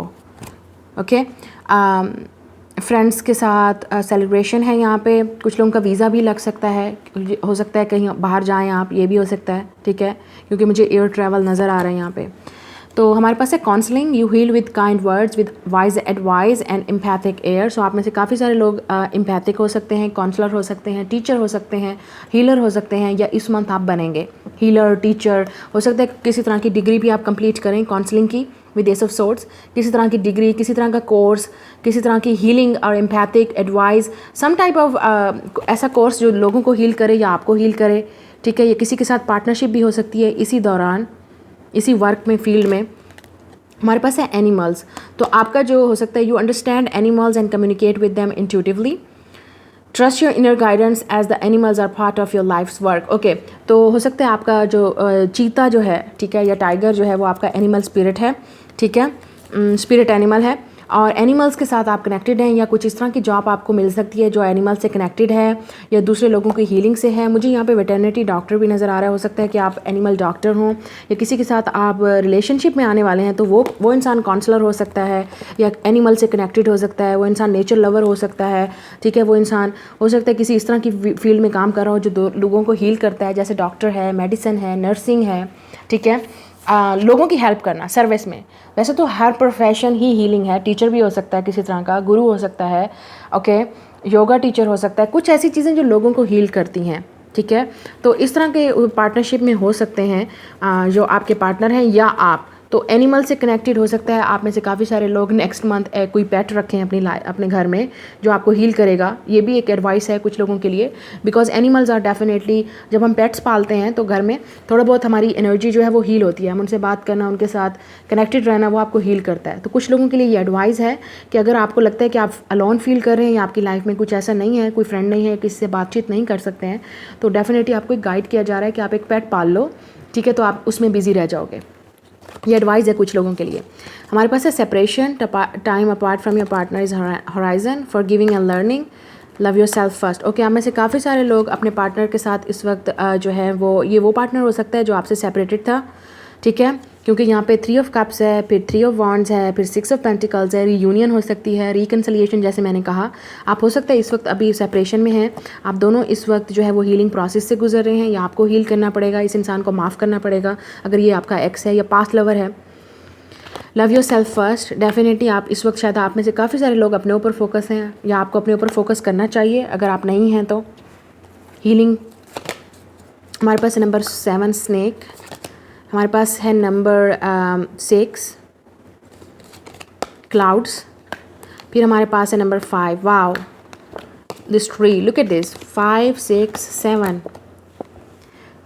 ओके, फ्रेंड्स के साथ सेलिब्रेशन है यहाँ पे। कुछ लोगों का वीज़ा भी लग सकता है, हो सकता है कहीं बाहर जाएं आप, ये भी हो सकता है। ठीक है, क्योंकि मुझे एयर ट्रैवल नज़र आ रहा है यहाँ पे। तो हमारे पास है counselling, you heal with kind words, with wise advice and empathic air. So आप में से काफ़ी सारे लोग एम्पैथिक हो सकते हैं, काउंसलर हो सकते हैं, टीचर हो सकते हैं, हीलर हो सकते हैं, या इस मंथ आप बनेंगे हीलर, टीचर। हो सकता है किसी तरह की डिग्री भी आप कंप्लीट करें काउंसलिंग की विद एस ऑफ सोर्ड्स, किसी तरह की डिग्री, किसी तरह का कोर्स, किसी तरह की हीलिंग और empathic advice, some type of ऐसा कोर्स जो लोगों को हील करे या आपको हील करे। ठीक है, ये किसी के साथ पार्टनरशिप भी हो सकती है इसी दौरान, इसी वर्क में, फील्ड में। हमारे पास है एनिमल्स, तो आपका जो हो सकता है, you understand animals and communicate with them intuitively, trust your inner guidance as the animals are part of your life's work. Okay, तो हो सकता है आपका जो चीता जो है, ठीक है, या टाइगर जो है, वो आपका एनिमल स्पिरिट है। ठीक है, स्पिरिट एनिमल है, और एनिमल्स के साथ आप कनेक्टेड हैं, या कुछ इस तरह की जॉब आपको मिल सकती है जो एनिमल से कनेक्टेड है या दूसरे लोगों की हीलिंग से है। मुझे यहाँ पे वेटरनिटी डॉक्टर भी नज़र आ रहा है, हो सकता है कि आप एनिमल डॉक्टर हों, या किसी के साथ आप रिलेशनशिप में आने वाले हैं, तो वो इंसान काउंसलर हो सकता है, या एनिमल से कनेक्टेड हो सकता है, वो इंसान नेचर लवर हो सकता है। ठीक है, वो इंसान हो सकता है किसी इस तरह की फील्ड में काम कर रहा हो जो लोगों को हील करता है, जैसे डॉक्टर है, मेडिसिन है, नर्सिंग है। ठीक है, लोगों की हेल्प करना सर्विस में। वैसे तो हर प्रोफेशन ही हीलिंग है, टीचर भी हो सकता है किसी तरह का, गुरु हो सकता है, ओके, योगा टीचर हो सकता है, कुछ ऐसी चीज़ें जो लोगों को हील करती हैं। ठीक है, तो इस तरह के पार्टनरशिप में हो सकते हैं जो आपके पार्टनर हैं या आप। तो एनिमल से कनेक्टेड हो सकता है। आप में से काफ़ी सारे लोग नेक्स्ट मंथ कोई पेट रखें अपने घर में जो आपको हील करेगा। ये भी एक एडवाइस है कुछ लोगों के लिए, बिकॉज एनिमल्स आर डेफिनेटली, जब हम पेट्स पालते हैं तो घर में थोड़ा बहुत हमारी एनर्जी जो है वो हील होती है। हम उनसे बात करना, उनके साथ कनेक्टेड रहना, वो आपको हील करता है। तो कुछ लोगों के लिए ये एडवाइस है कि अगर आपको लगता है कि आप अलोन फील कर रहे हैं या आपकी लाइफ में कुछ ऐसा नहीं है, कोई फ्रेंड नहीं है, किसी से बातचीत नहीं कर सकते हैं, तो डेफिनेटली आपको एक गाइड किया जा रहा है कि आप एक पेट पाल लो, ठीक है, तो आप उसमें बिजी रह जाओगे। ये एडवाइस है कुछ लोगों के लिए। हमारे पास है separation, time apart from your partner is horizon, for giving and learning, love your self first. Okay, आप में से काफ़ी सारे लोग अपने पार्टनर के साथ इस वक्त जो है वो पार्टनर हो सकता है जो आपसे सेपरेटेड था, ठीक है, क्योंकि यहाँ पे 3 ऑफ कप्स है, फिर 3 ऑफ वॉन्ड्स है, फिर 6 ऑफ पेंटिकल्स है। रीयूनियन हो सकती है, रिकन्सिलिएशन, जैसे मैंने कहा। आप हो सकता है इस वक्त अभी सेपरेशन में हैं, आप दोनों इस वक्त जो है वो हीलिंग प्रोसेस से गुजर रहे हैं, या आपको हील करना पड़ेगा, इस इंसान को माफ़ करना पड़ेगा अगर ये आपका एक्स है या पास्ट लवर है। Love your self first, definitely आप इस वक्त, शायद आप में से काफ़ी सारे लोग अपने ऊपर फोकस हैं, या आपको अपने ऊपर फोकस करना चाहिए। अगर आप नहीं हैं तो हीलिंग। हमारे पास है नंबर 7 स्नेक, हमारे पास है नंबर 6 क्लाउड्स, फिर हमारे पास है number 5, wow this tree, look at this, 5 6 7।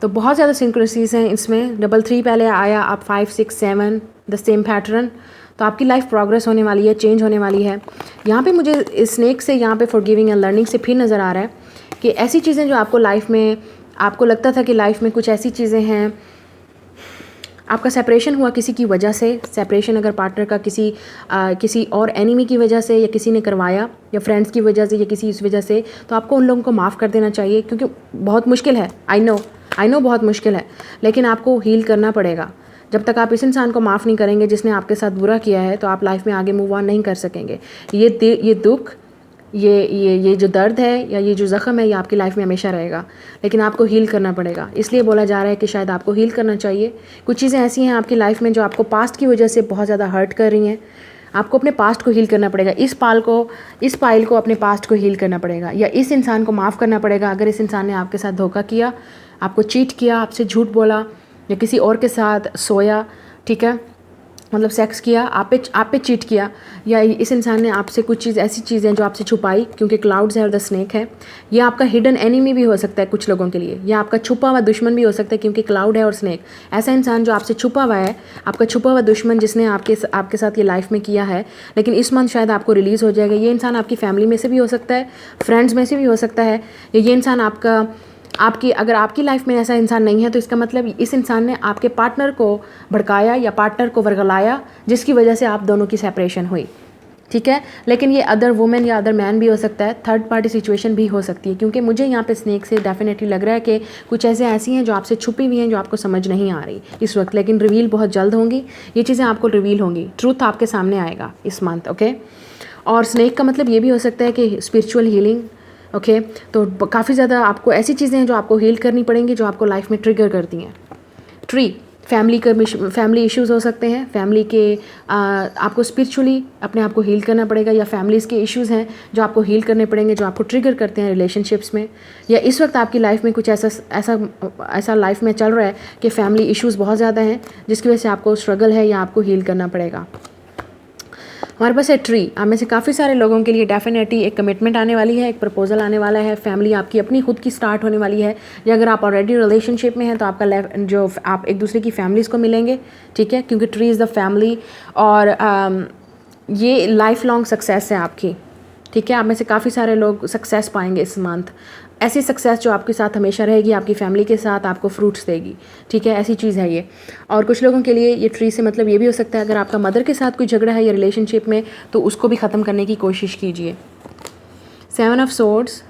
तो बहुत ज़्यादा सिंक्रोसिस हैं इसमें। 3 पहले आया, अब 5 6 7, द सेम पैटर्न। तो आपकी लाइफ प्रोग्रेस होने वाली है, चेंज होने वाली है। यहाँ पे मुझे स्नेक से, यहाँ पे फॉरगिविंग एंड लर्निंग से फिर नज़र आ रहा है कि ऐसी चीज़ें जो आपको लाइफ में, आपको लगता था कि लाइफ में कुछ ऐसी चीज़ें हैं, आपका सेपरेशन हुआ किसी की वजह से, सेपरेशन अगर पार्टनर का किसी और एनिमी की वजह से, या किसी ने करवाया, या फ्रेंड्स की वजह से, या किसी इस वजह से, तो आपको उन लोगों को माफ़ कर देना चाहिए, क्योंकि बहुत मुश्किल है। आई नो बहुत मुश्किल है, लेकिन आपको हील करना पड़ेगा। जब तक आप इस इंसान को माफ़ नहीं करेंगे जिसने आपके साथ बुरा किया है, तो आप लाइफ में आगे मूव ऑन नहीं कर सकेंगे। ये दुख, ये जो दर्द है, या ये जो ज़ख़म है, ये आपकी लाइफ में हमेशा रहेगा, लेकिन आपको हील करना पड़ेगा। इसलिए बोला जा रहा है कि शायद आपको हील करना चाहिए। कुछ चीज़ें ऐसी हैं आपकी लाइफ में जो आपको पास्ट की वजह से बहुत ज़्यादा हर्ट कर रही हैं, आपको अपने पास्ट को हील करना पड़ेगा। इस पाइल को अपने पास्ट को हील करना पड़ेगा, या इस इंसान को माफ़ करना पड़ेगा अगर इस इंसान ने आपके साथ धोखा किया, आपको चीट किया, आपसे झूठ बोला, या किसी और के साथ सोया, ठीक है, मतलब सेक्स किया, आप पे चीट किया, या इस इंसान ने आपसे कुछ चीज़, ऐसी चीज़ें जो आपसे छुपाई, क्योंकि क्लाउड्स है और द स्नेक है। ये आपका हिडन एनिमी भी हो सकता है कुछ लोगों के लिए, या आपका छुपा हुआ दुश्मन भी हो सकता है, क्योंकि क्लाउड है और स्नेक। ऐसा इंसान जो आपसे छुपा हुआ है, आपका छुपा हुआ दुश्मन, जिसने आपके साथ ये लाइफ में किया है, लेकिन इस मंथ शायद आपको रिलीज़ हो जाएगा। ये इंसान आपकी फैमिली में से भी हो सकता है, फ्रेंड्स में से भी हो सकता है, या ये इंसान अगर आपकी लाइफ में ऐसा इंसान नहीं है, तो इसका मतलब इस इंसान ने आपके पार्टनर को भड़काया या पार्टनर को वर्गलाया, जिसकी वजह से आप दोनों की सेपरेशन हुई, ठीक है। लेकिन ये अदर वुमेन या अदर मैन भी हो सकता है, थर्ड पार्टी सिचुएशन भी हो सकती है, क्योंकि मुझे यहाँ पे स्नेक से डेफिनेटली लग रहा है कि कुछ ऐसी हैं जो आपसे छुपी हुई हैं, जो आपको समझ नहीं आ रही इस वक्त, लेकिन रिवील बहुत जल्द होंगी। ये चीज़ें आपको रिवील होंगी, ट्रूथ आपके सामने आएगा इस मंथ, ओके। और स्नेक का मतलब ये भी हो सकता है कि स्पिरिचुअल हीलिंग, ओके। तो काफ़ी ज़्यादा आपको ऐसी चीज़ें हैं जो आपको हील करनी पड़ेंगी, जो आपको लाइफ में ट्रिगर करती हैं। ट्री, फैमिली इश्यूज़ हो सकते हैं, फैमिली के आपको स्पिरिचुअली अपने आप को हील करना पड़ेगा, या फैमिलीज़ के इश्यूज़ हैं जो आपको हील करने पड़ेंगे, जो आपको ट्रिगर करते हैं रिलेशनशिप्स में, या इस वक्त आपकी लाइफ में कुछ ऐसा लाइफ में चल रहा है कि फैमिली इश्यूज़ बहुत ज़्यादा हैं, जिसकी वजह से आपको स्ट्रगल है या आपको हील करना पड़ेगा। हमारे पास है ट्री, आप में से काफ़ी सारे लोगों के लिए डेफिनेटली एक कमिटमेंट आने वाली है, एक प्रपोजल आने वाला है, फैमिली आपकी अपनी खुद की स्टार्ट होने वाली है, या अगर आप ऑलरेडी रिलेशनशिप में हैं तो आप एक दूसरे की फैमिलीज़ को मिलेंगे, ठीक है, क्योंकि ट्री इज़ द फैमिली। और ये लाइफ लॉन्ग सक्सेस है आपकी, ठीक है। आप में से काफ़ी सारे लोग सक्सेस पाएंगे इस मंथ, ऐसी सक्सेस जो आपके साथ हमेशा रहेगी, आपकी फैमिली के साथ आपको फ्रूट्स देगी, ठीक है, ऐसी चीज़ है ये। और कुछ लोगों के लिए ये ट्री से मतलब ये भी हो सकता है, अगर आपका मदर के साथ कोई झगड़ा है या रिलेशनशिप में, तो उसको भी ख़त्म करने की कोशिश कीजिए। 7 of swords,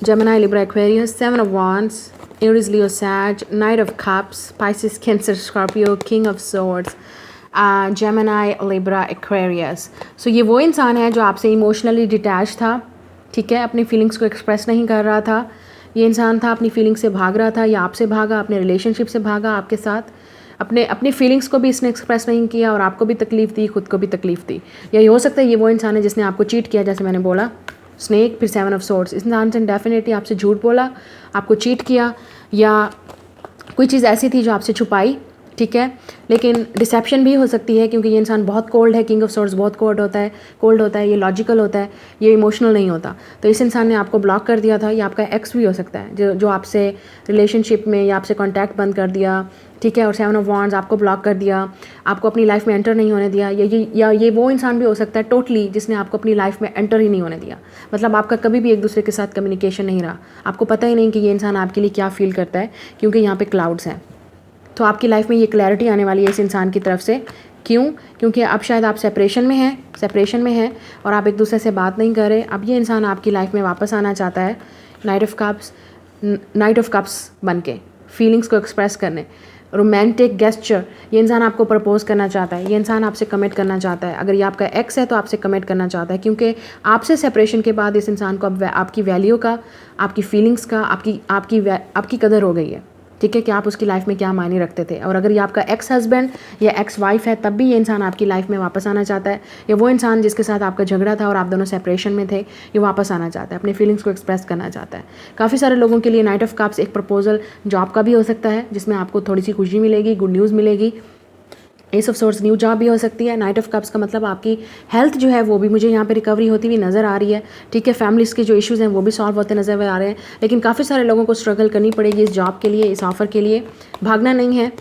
Gemini, Libra, Aquarius, 7 of wands, Aries, Leo, Sag, knight of cups, Pisces, Cancer, Scorpio, king of swords, Gemini, Libra, Aquarius. So ये वो इंसान है जो आपसे इमोशनली डिटैच था, ठीक है, अपनी फीलिंग्स को एक्सप्रेस नहीं कर रहा था। ये इंसान था अपनी फीलिंग्स से भाग रहा था, या आपसे भागा, अपने रिलेशनशिप से भागा आपके साथ, अपनी फीलिंग्स को भी इसने एक्सप्रेस नहीं किया, और आपको भी तकलीफ़ दी, खुद को भी तकलीफ़ दी। या ये हो सकता है ये वो इंसान है जिसने आपको चीट किया, जैसे मैंने बोला, स्नेक, फिर 7 ऑफ सोर्ड्स। इस इंसान ने डेफिनेटली आपसे झूठ बोला, आपको चीट किया, या कोई चीज़ ऐसी थी जो आपसे छुपाई, ठीक है। लेकिन डिसेप्शन भी हो सकती है क्योंकि ये इंसान बहुत कोल्ड है, किंग ऑफ सोर्ड्स बहुत कोल्ड होता है, ये लॉजिकल होता है, ये इमोशनल नहीं होता। तो इस इंसान ने आपको ब्लॉक कर दिया था, या आपका एक्स भी हो सकता है जो आपसे रिलेशनशिप में या आपसे कॉन्टैक्ट बंद कर दिया, ठीक है। और 7 ऑफ वॉन्ड्स आपको ब्लॉक कर दिया, आपको अपनी लाइफ में एंटर नहीं होने दिया। ये वो इंसान भी हो सकता है टोटली जिसने आपको अपनी लाइफ में एंटर ही नहीं होने दिया। मतलब आपका कभी भी एक दूसरे के साथ कम्युनिकेशन नहीं रहा, आपको पता ही नहीं कि ये इंसान आपके लिए क्या फील करता है, क्योंकि यहाँ पे क्लाउड्स हैं। तो आपकी लाइफ में ये क्लैरिटी आने वाली है इस इंसान की तरफ से। क्यों? क्योंकि अब शायद आप सेपरेशन में हैं और आप एक दूसरे से बात नहीं कर रहे। अब ये इंसान आपकी लाइफ में वापस आना चाहता है, नाइट ऑफ कप्स बन के, फीलिंग्स को एक्सप्रेस करने, रोमांटिक गेस्चर। ये इंसान आपको प्रपोज करना चाहता है, ये इंसान आपसे कमिट करना चाहता है। अगर ये आपका एक्स है तो आपसे कमिट करना चाहता है, क्योंकि आपसे सेपरेशन के बाद इस इंसान को अब आपकी वैल्यू का, आपकी फीलिंग्स का, आपकी कदर हो गई है, ठीक है, कि आप उसकी लाइफ में क्या मायने रखते थे। और अगर ये आपका एक्स हस्बैंड या एक्स वाइफ है, तब भी ये इंसान आपकी लाइफ में वापस आना चाहता है। या वो इंसान जिसके साथ आपका झगड़ा था और आप दोनों सेपरेशन में थे, ये वापस आना चाहता है, अपने फीलिंग्स को एक्सप्रेस करना चाहता है। काफ़ी सारे लोगों के लिए नाइट ऑफ कप्स एक प्रपोजल जॉब का भी हो सकता है, जिसमें आपको थोड़ी सी खुशी मिलेगी, गुड न्यूज़ मिलेगी। S of swords new job भी हो सकती है। नाइट ऑफ कप्स का मतलब आपकी हेल्थ जो है वो भी मुझे यहाँ पे रिकवरी होती हुई नज़र आ रही है, ठीक है। फैमिलीज़ के जो इश्यूज़ हैं वो भी सॉल्व होते नज़र आ रहे हैं। लेकिन काफ़ी सारे लोगों को स्ट्रगल करनी पड़ेगी इस जॉब के लिए, इस ऑफ़र के लिए। भागना नहीं है।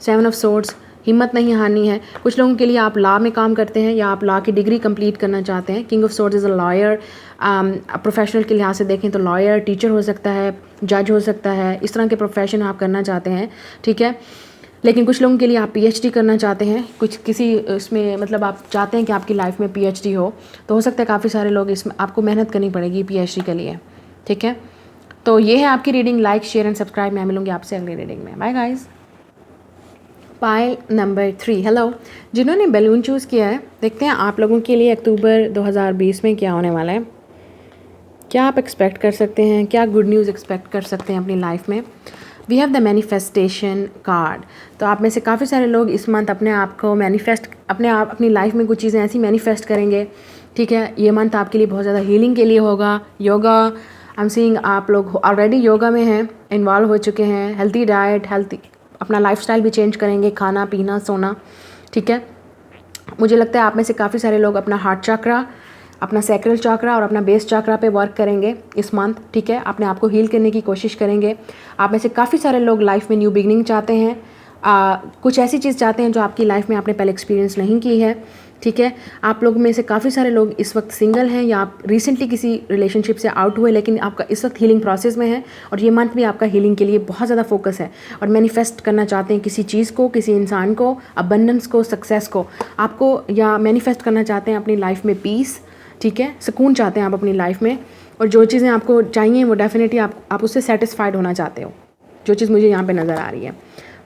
7 ऑफ सोर्ड्स, हिम्मत नहीं हारनी है। कुछ लोगों के लिए आप लॉ में काम करते हैं या आप लॉ की डिग्री कंप्लीट करना चाहते हैं। King of swords is a lawyer. Professional के लिहाज से देखें तो लॉयर, टीचर हो सकता है, जज हो सकता है, इस तरह के प्रोफेशन आप करना चाहते हैं, ठीक है। लेकिन कुछ लोगों के लिए आप पीएचडी करना चाहते हैं, किसी इसमें, मतलब आप चाहते हैं कि आपकी लाइफ में पीएचडी हो, तो हो सकता है काफ़ी सारे लोग इसमें, आपको मेहनत करनी पड़ेगी पीएचडी के लिए, ठीक है। तो ये है आपकी reading. Like, share and subscribe. मैं मिलूंगी आपसे अगली रीडिंग में। Bye guys. Pile number 3, hello. जिन्होंने बैलून चूज़ किया है, देखते हैं आप लोगों के लिए अक्टूबर 2020 में क्या होने वाला है, क्या आप एक्सपेक्ट कर सकते हैं, क्या गुड न्यूज़ एक्सपेक्ट कर सकते हैं अपनी लाइफ में। We have the manifestation card. तो आप में से काफ़ी सारे लोग इस मंथ अपने आप को अपनी लाइफ में कुछ चीज़ें ऐसी मैनिफेस्ट करेंगे, ठीक है। ये मंथ आपके लिए बहुत ज़्यादा हीलिंग के लिए होगा। योगा, आई एम सीइंग आप लोग ऑलरेडी योगा में हैं, इन्वॉल्व हो चुके हैं। हेल्थी डाइट, अपना लाइफस्टाइल भी चेंज करेंगे, खाना पीना सोना, ठीक है। मुझे लगता है आप में से काफ़ी सारे लोग अपना हार्ट चक्रा, अपना सैक्रल चक्रा और अपना बेस चक्रा पे वर्क करेंगे इस मंथ, ठीक है। अपने आप को हील करने की कोशिश करेंगे। आप में से काफ़ी सारे लोग लाइफ में न्यू बिगनिंग चाहते हैं, कुछ ऐसी चीज़ चाहते हैं जो आपकी लाइफ में आपने पहले एक्सपीरियंस नहीं की है, ठीक है। आप लोग में से काफ़ी सारे लोग इस वक्त सिंगल हैं या आप रिसेंटली किसी रिलेशनशिप से आउट हुए, लेकिन आपका इस वक्त हीलिंग प्रोसेस में है। और ये मंथ भी आपका हीलिंग के लिए बहुत ज़्यादा फोकस है और मैनिफेस्ट करना चाहते हैं किसी चीज़ को, किसी इंसान को, अबंडेंस को, सक्सेस को आपको, या मैनिफेस्ट करना चाहते हैं अपनी लाइफ में पीस, ठीक है, सुकून चाहते हैं आप अपनी लाइफ में। और जो चीज़ें आपको चाहिए वो डेफिनेटली आप उससे सेटिस्फाइड होना चाहते हो, जो चीज़ मुझे यहाँ पे नज़र आ रही है।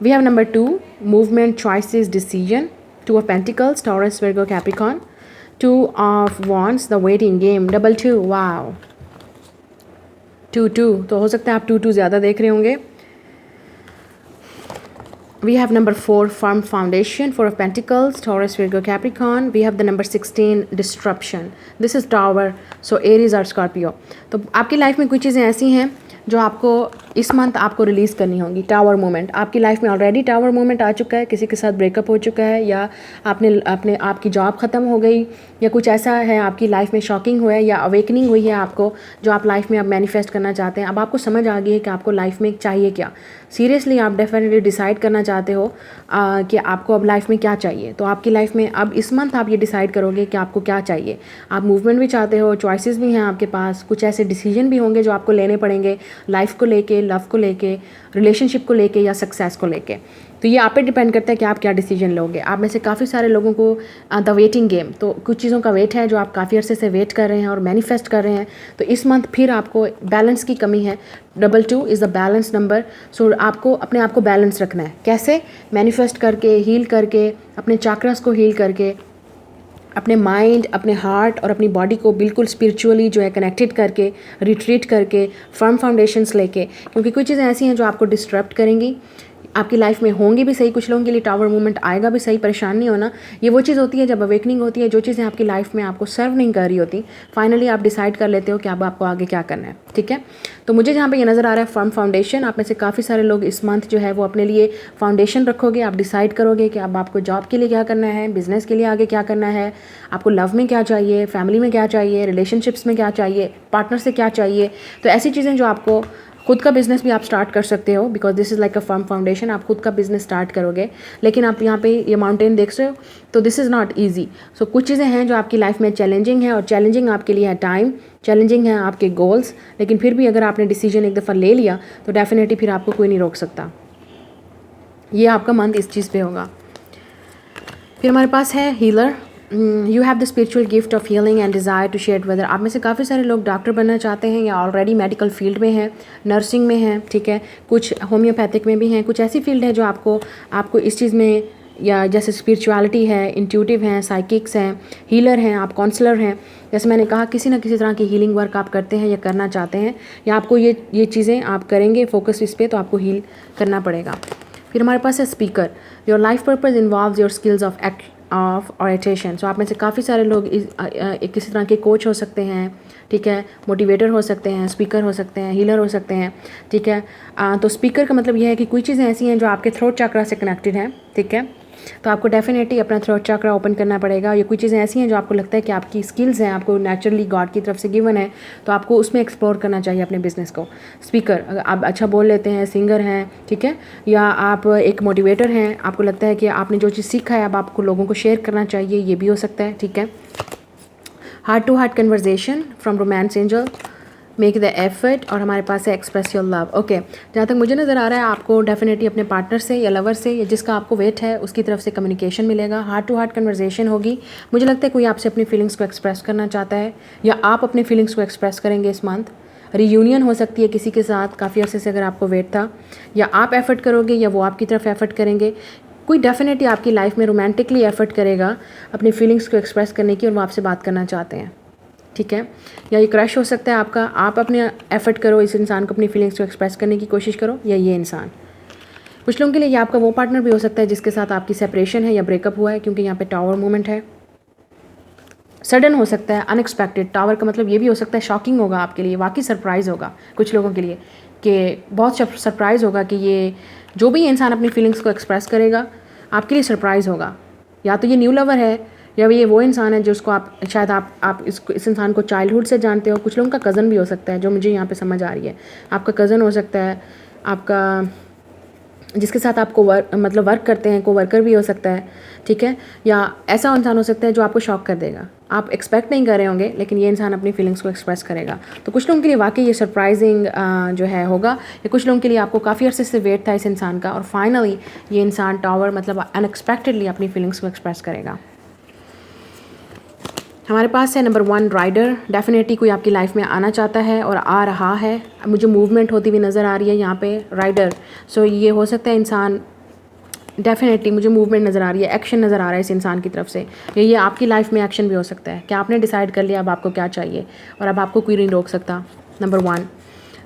We have number 2, movement, choices, decision. 2 of pentacles, Taurus, Virgo, Capricorn. 2 of wands, the waiting game, double 2, wow, 2 तो हो सकता है आप 2 ज़्यादा देख रहे होंगे। We have number 4, firm foundation, 4 of pentacles, Taurus, Virgo, Capricorn. We have the number 16, disruption. This is Tower, so Aries or Scorpio. तो आपकी लाइफ में कुछ चीज़ें ऐसी हैं जो आपको इस मंथ आपको रिलीज़ करनी होंगी। टावर मोमेंट, आपकी लाइफ में ऑलरेडी टावर मोमेंट आ चुका है, किसी के साथ ब्रेकअप हो चुका है, या आपकी जॉब ख़त्म हो गई, या कुछ ऐसा है आपकी लाइफ में शॉकिंग हुआ है या अवेकनिंग हुई है आपको, जो आप लाइफ में अब मैनिफेस्ट करना चाहते हैं। अब आपको समझ आ गई है कि आपको लाइफ में चाहिए क्या। सीरियसली आप डेफिनेटली डिसाइड करना चाहते हो कि आपको अब लाइफ में क्या चाहिए। तो आपकी लाइफ में अब इस मंथ आप ये डिसाइड करोगे कि आपको क्या चाहिए। आप मूवमेंट भी चाहते हो, चॉइसेस भी हैं आपके पास, कुछ ऐसे डिसीजन भी होंगे जो आपको लेने पड़ेंगे लाइफ को लेके, लव को लेके, रिलेशनशिप को लेके या सक्सेस को लेके। तो ये आप पे डिपेंड करता है कि आप क्या डिसीजन लोगे। आप में से काफ़ी सारे लोगों को द वेटिंग गेम, तो कुछ चीज़ों का वेट है जो आप काफ़ी अरसे से वेट कर रहे हैं और मैनिफेस्ट कर रहे हैं। तो इस मंथ फिर आपको बैलेंस की कमी है। 2 इज़ द बैलेंस नंबर। सो आपको अपने आप को बैलेंस रखना है। कैसे? मैनिफेस्ट करके, हील करके, अपने चाक्रस को हील करके, अपने माइंड, अपने हार्ट और अपनी बॉडी को बिल्कुल स्पिरिचुअली जो है कनेक्टेड करके, रिट्रीट करके, फर्म फाउंडेशंस लेके, क्योंकि कुछ चीज़ें ऐसी हैं जो आपको डिस्टर्ब करेंगी। आपकी लाइफ में होंगे भी सही, कुछ लोगों के लिए टावर मूवमेंट आएगा भी सही, परेशान नहीं होना। ये वो चीज़ होती है जब अवेकनिंग होती है, जो चीज़ें आपकी लाइफ में आपको सर्व नहीं कर रही होती, फाइनली आप डिसाइड कर लेते हो कि अब आपको आगे क्या करना है, ठीक है। तो मुझे जहाँ पे ये नज़र आ रहा है फर्म फाउंडेशन, आप में से काफ़ी सारे लोग इस मंथ जो है वो अपने लिए फाउंडेशन रखोगे, आप डिसाइड करोगे कि अब आपको जॉब के लिए क्या करना है, बिज़नेस के लिए आगे क्या करना है, आपको लव में क्या चाहिए, फैमिली में क्या चाहिए, रिलेशनशिप्स में क्या चाहिए, पार्टनर से क्या चाहिए। तो ऐसी चीज़ें जो आपको, खुद का बिज़नेस भी आप स्टार्ट कर सकते हो, because this is like a firm foundation, आप खुद का बिज़नेस स्टार्ट करोगे। लेकिन आप यहाँ पे ये माउंटेन देख रहे हो, तो दिस इज़ नॉट ईजी। सो कुछ चीज़ें हैं जो आपकी लाइफ में चैलेंजिंग है, और चैलेंजिंग आपके लिए है टाइम, चैलेंजिंग है आपके गोल्स, लेकिन फिर भी अगर आपने डिसीजन एक दफ़ा ले लिया तो डेफिनेटली फिर आपको कोई नहीं रोक सकता। ये आपका मंथ इस चीज़ पे होगा। फिर हमारे पास है healer. You have the spiritual gift of healing and desire to share weather. आप में से काफ़ी सारे लोग डॉक्टर बनना चाहते हैं या ऑलरेडी मेडिकल फील्ड में हैं, नर्सिंग में हैं, ठीक है, कुछ होम्योपैथिक में भी हैं, कुछ ऐसी फील्ड है जो आपको इस चीज़ में, या जैसे स्पिरिचुअलिटी है, इंट्यूटिव हैं, साइकिक्स हैं, हीलर हैं, आप काउंसलर हैं। जैसे मैंने कहा, किसी ना किसी तरह की हीलिंग वर्क आप करते हैं या करना चाहते हैं, या आपको ये चीज़ें आप करेंगे फोकस इस पर, तो आपको हील करना पड़ेगा। फिर हमारे पास है speaker. Your life purpose involves your skills of oration. So आप में से काफ़ी सारे लोग किसी तरह के कोच हो सकते हैं, ठीक है, मोटिवेटर हो सकते हैं, स्पीकर हो सकते हैं, हीलर हो सकते हैं, ठीक है। तो स्पीकर का मतलब यह है कि कोई चीज़ें ऐसी हैं जो आपके थ्रोट चक्रा से कनेक्टेड हैं, ठीक है, तो आपको डेफिनेटली अपना थ्रोट चक्रा ओपन करना पड़ेगा। ये कोई चीज़ें ऐसी हैं जो आपको लगता है कि आपकी स्किल्स हैं, आपको नेचुरली गॉड की तरफ से गिवन है, तो आपको उसमें एक्सप्लोर करना चाहिए अपने बिजनेस को। स्पीकर, अगर आप अच्छा बोल लेते हैं, सिंगर हैं, ठीक है, या आप एक मोटिवेटर हैं, आपको लगता है कि आपने जो चीज़ सीखा है अब आपको लोगों को शेयर करना चाहिए, ये भी हो सकता है, ठीक है। Heart to heart conversation from romance angel, make the effort, और हमारे पास है एक्सप्रेस योर लव। ओके, जहाँ तक मुझे नज़र आ रहा है आपको डेफिनेटली अपने पार्टनर से या लवर से या जिसका आपको वेट है उसकी तरफ से कम्युनिकेशन मिलेगा, हार्ट टू हार्ट कन्वर्जेशन होगी। मुझे लगता है कोई आपसे अपनी फीलिंग्स को एक्सप्रेस करना चाहता है, या आप अपनी फीलिंग्स को एक्सप्रेस करेंगे इस मंथ। रीयूनियन हो सकती है किसी के साथ काफ़ी अर्से से अगर आपको वेट था, या आप एफर्ट करोगे या वो आपकी तरफ एफर्ट करेंगे। कोई डेफिनेटली आपकी लाइफ में रोमांटिकली एफर्ट करेगा अपनी फीलिंग्स को एक्सप्रेस करने की, और वो आपसे बात करना चाहते हैं, ठीक है। या ये क्रश हो सकता है आपका, आप अपने एफर्ट करो, इस इंसान को अपनी फीलिंग्स को एक्सप्रेस करने की कोशिश करो, या ये इंसान। कुछ लोगों के लिए ये आपका वो पार्टनर भी हो सकता है जिसके साथ आपकी सेपरेशन है या ब्रेकअप हुआ है, क्योंकि यहाँ पे टावर मूवमेंट है। सडन हो सकता है, अनएक्सपेक्टेड। टावर का मतलब ये भी हो सकता है शॉकिंग होगा आपके लिए, वाकई सरप्राइज़ होगा कुछ लोगों के लिए, कि बहुत सरप्राइज़ होगा कि ये जो भी इंसान अपनी फीलिंग्स को एक्सप्रेस करेगा आपके लिए सरप्राइज़ होगा। या तो ये न्यू लवर है, या ये वो इंसान है जिसको आप शायद आप इस इंसान को चाइल्डहुड से जानते हो। कुछ लोगों का कज़न भी हो सकता है, जो मुझे यहाँ पे समझ आ रही है। आपका कज़न हो सकता है, आपका जिसके साथ आपको वर्क करते हैं, को वर्कर भी हो सकता है, ठीक है। या ऐसा इंसान हो सकता है जो आपको शॉक कर देगा, आप एक्सपेक्ट नहीं कर रहे होंगे, लेकिन ये इंसान अपनी फीलिंग्स को एक्सप्रेस करेगा। तो कुछ लोगों के लिए वाकई ये सरप्राइजिंग जो है होगा, या कुछ लोगों के लिए आपको काफ़ी अरसे से वेट था इस इंसान का, और फाइनली ये इंसान टावर मतलब अनएक्सपेक्टेडली अपनी फीलिंग्स को एक्सप्रेस करेगा। हमारे पास है नंबर 1 राइडर। डेफिनेटली कोई आपकी लाइफ में आना चाहता है और आ रहा है, मुझे मूवमेंट होती हुई नज़र आ रही है यहाँ पे राइडर। सो ये हो सकता है इंसान, डेफिनेटली मुझे मूवमेंट नज़र आ रही है, एक्शन नज़र आ रहा है इस इंसान की तरफ से। ये आपकी लाइफ में एक्शन भी हो सकता है कि आपने डिसाइड कर लिया अब आपको क्या चाहिए, और अब आपको कोई नहीं रोक सकता। Number 1।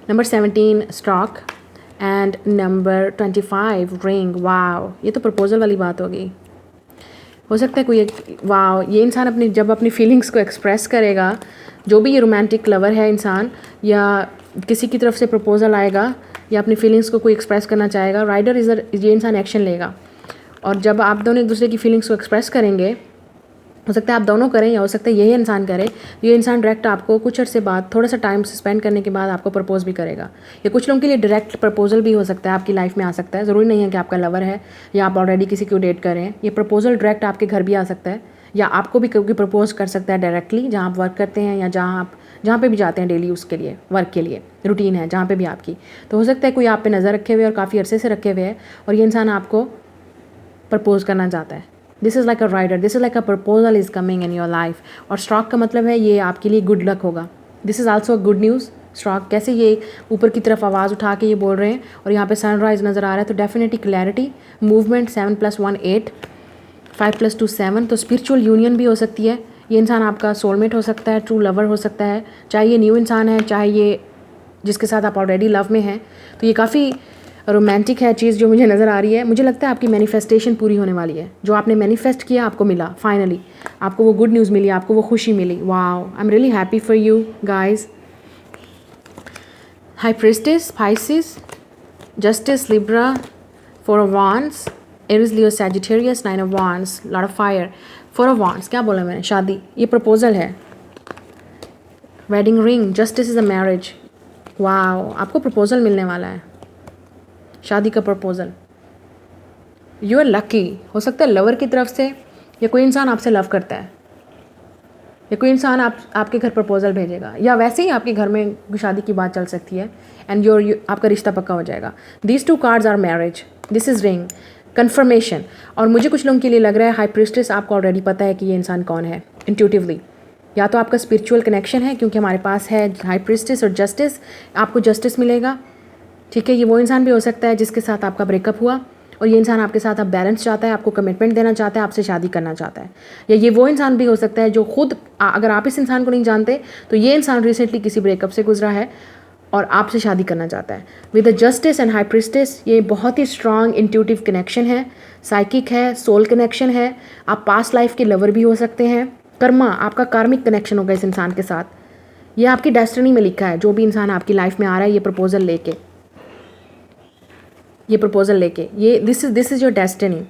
Number 17 stork, and number 25 ring. Wow, ये तो प्रपोजल वाली बात होगी। हो सकता है कोई वाह, ये इंसान जब अपनी फीलिंग्स को एक्सप्रेस करेगा, जो भी ये रोमांटिक लवर है इंसान, या किसी की तरफ से प्रपोजल आएगा या अपनी फीलिंग्स को कोई एक्सप्रेस करना चाहेगा, राइडर ये इंसान एक्शन लेगा। और जब आप दोनों एक दूसरे की फीलिंग्स को एक्सप्रेस करेंगे, हो सकता है आप दोनों करें या हो सकता है यही इंसान करे, ये इंसान डायरेक्ट आपको कुछ अर्से बाद, थोड़ा सा टाइम स्पेंड करने के बाद आपको प्रपोज भी करेगा। या कुछ लोगों के लिए डायरेक्ट प्रपोजल भी हो सकता है, आपकी लाइफ में आ सकता है। ज़रूरी नहीं है कि आपका लवर है या आप ऑलरेडी किसी को डेट कर रहे हैं, ये प्रपोजल डायरेक्ट आपके घर भी आ सकता है, या आपको भी कभी प्रपोज कर सकता है डायरेक्टली, जहाँ आप वर्क करते हैं या जहाँ पे भी जाते हैं डेली उसके लिए, वर्क के लिए रूटीन है जहाँ पे भी आपकी। तो हो सकता है कोई आप पे नज़र रखे हुए और काफ़ी अरसे से रखे हुए है, और ये इंसान आपको प्रपोज करना चाहता है। This is like a rider, this is like a proposal is coming in your life. और स्ट्रोक का मतलब है ये आपके लिए गुड लक होगा। This is also a good news. Stroke कैसे ये ऊपर की तरफ आवाज़ उठा के ये बोल रहे हैं, और यहाँ पे सनराइज़ नज़र आ रहा है, तो डेफिनेटली क्लैरिटी, मूवमेंट, 7 + 1 8, 5 + 2 7, तो स्पिरिचुअल यूनियन भी हो सकती है। ये इंसान आपका सोलमेट हो सकता है, ट्रू लवर हो सकता है, चाहे ये न्यू इंसान है, चाहे ये जिसके साथ आप ऑलरेडी लव में हैं। तो ये काफ़ी रोमांटिक है चीज़ जो मुझे नज़र आ रही है। मुझे लगता है आपकी मैनिफेस्टेशन पूरी होने वाली है। जो आपने मैनिफेस्ट किया आपको मिला, फाइनली आपको वो गुड न्यूज़ मिली, आपको वो खुशी मिली। Wow, I am really happy for you guys. High priestess, Pisces, justice, Libra, 4 of Wands, Aries, Leo, Sagittarius, 9 of Wands, Lord of Fire, 4 of Wands। क्या बोला मैंने? शादी, ये प्रपोजल है। Wedding ring, justice is a marriage. Wow, आपको proposal मिलने वाला है, शादी का प्रपोजल। You are lucky. हो सकता है लवर की तरफ से, या कोई इंसान आपसे लव करता है, या कोई इंसान आपके घर प्रपोजल भेजेगा, या वैसे ही आपके घर में शादी की बात चल सकती है एंड आपका रिश्ता पक्का हो जाएगा। These 2 cards are marriage, this is ring, confirmation. और मुझे कुछ लोगों के लिए लग रहा है हाई प्रिस्टेस आपको ऑलरेडी पता है कि ये इंसान कौन है इंट्यूटिवली। या तो आपका स्पिरिचुअल कनेक्शन है, क्योंकि हमारे पास है हाई प्रिस्टेस और जस्टिस, आपको जस्टिस मिलेगा। ठीक है, ये वो इंसान भी हो सकता है जिसके साथ आपका ब्रेकअप हुआ और ये इंसान आपके साथ अब बैलेंस चाहता है, आपको कमिटमेंट देना चाहता है, आपसे शादी करना चाहता है। या ये वो इंसान भी हो सकता है जो खुद, अगर आप इस इंसान को नहीं जानते तो ये इंसान रिसेंटली किसी ब्रेकअप से गुजरा है और आपसे शादी करना चाहता है। With the justice and high priestess, ये बहुत ही स्ट्रॉन्ग इंट्यूटिव कनेक्शन है, साइकिक है, सोल कनेक्शन है। आप पास्ट लाइफ के लवर भी हो सकते हैं। कर्मा, आपका कार्मिक कनेक्शन होगा इस इंसान के साथ। ये आपकी डेस्टिनी में लिखा है। जो भी इंसान आपकी लाइफ में आ रहा है ये प्रपोजल लेके, ये दिस इज़ योर डेस्टिनी।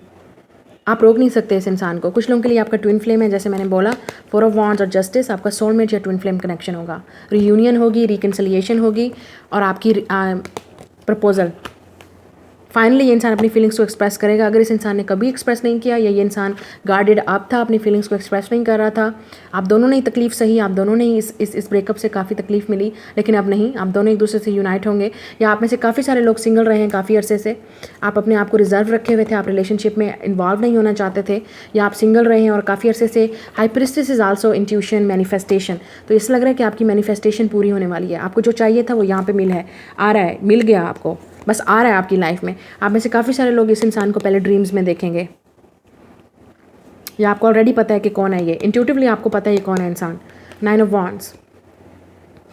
आप रोक नहीं सकते इस इंसान को। कुछ लोगों के लिए आपका ट्विन फ्लेम है, जैसे मैंने बोला 4 of Wands और जस्टिस, आपका सोलमेट या ट्विन फ्लेम कनेक्शन होगा। रियूनियन होगी, रिकन्सिलिएशन होगी और आपकी प्रपोजल। फाइनली ये इंसान अपनी फीलिंग्स को एक्सप्रेस करेगा। अगर इस इंसान ने कभी एक्सप्रेस नहीं किया, या ये इंसान गार्डेड अप था, अपनी फीलिंग्स को एक्सप्रेस नहीं कर रहा था, आप दोनों ने ही तकलीफ सही, आप दोनों ने ही इस ब्रेकअप से काफ़ी तकलीफ मिली, लेकिन अब नहीं, आप दोनों एक दूसरे से यूनाइट होंगे। या आप में से काफ़ी सारे लोग सिंगल रहे हैं काफ़ी अरसे से, आप अपने आप को रिजर्व रखे हुए थे, आप रिलेशनशिप में इन्वॉल्व नहीं होना चाहते थे, या आप सिंगल रहे हैं और काफ़ी अरसे से। High priestess is also intuition, manifestation. तो इस लग रहा है कि आपकी मैनिफेस्टेशन पूरी होने वाली है। आपको जो चाहिए था वो यहाँ पे मिल है, आ रहा है, मिल गया आपको, बस आ रहा है आपकी लाइफ में। आप में से काफ़ी सारे लोग इस इंसान को पहले ड्रीम्स में देखेंगे, या आपको ऑलरेडी पता है कि कौन है ये, इंट्यूटिवली आपको पता है ये कौन है इंसान। 9 of Wands,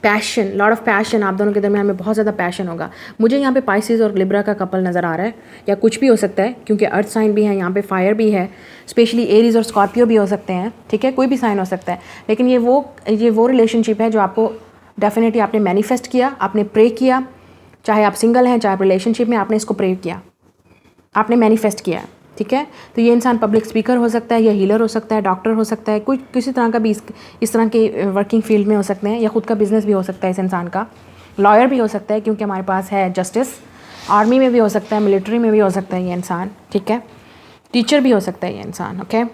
passion, lot of passion. आप दोनों के दरमियान में बहुत ज़्यादा पैशन होगा। मुझे यहाँ पे पाइसिस और लिब्रा का कपल नज़र आ रहा है, या कुछ भी हो सकता है, क्योंकि अर्थ साइन भी है यहाँ पे, फायर भी है, स्पेशली एरीज और स्कॉर्पियो भी हो सकते हैं। ठीक है, कोई भी साइन हो सकता है, लेकिन ये वो रिलेशनशिप है जो आपको डेफिनेटली आपने मैनिफेस्ट किया, आपने प्रे किया। चाहे आप सिंगल हैं, चाहे आप रिलेशनशिप में, आपने इसको प्रे किया, आपने मैनिफेस्ट किया। ठीक है, तो ये इंसान पब्लिक स्पीकर हो सकता है, या हीलर हो सकता है, डॉक्टर हो सकता है, कोई किसी तरह का भी इस तरह के वर्किंग फील्ड में हो सकते हैं, या खुद का बिजनेस भी हो सकता है इस इंसान का। लॉयर भी हो सकता है, क्योंकि हमारे पास है जस्टिस। आर्मी में भी हो सकता है, मिलिट्री में भी हो सकता है ये इंसान। ठीक है, टीचर भी हो सकता है ये इंसान। ओके,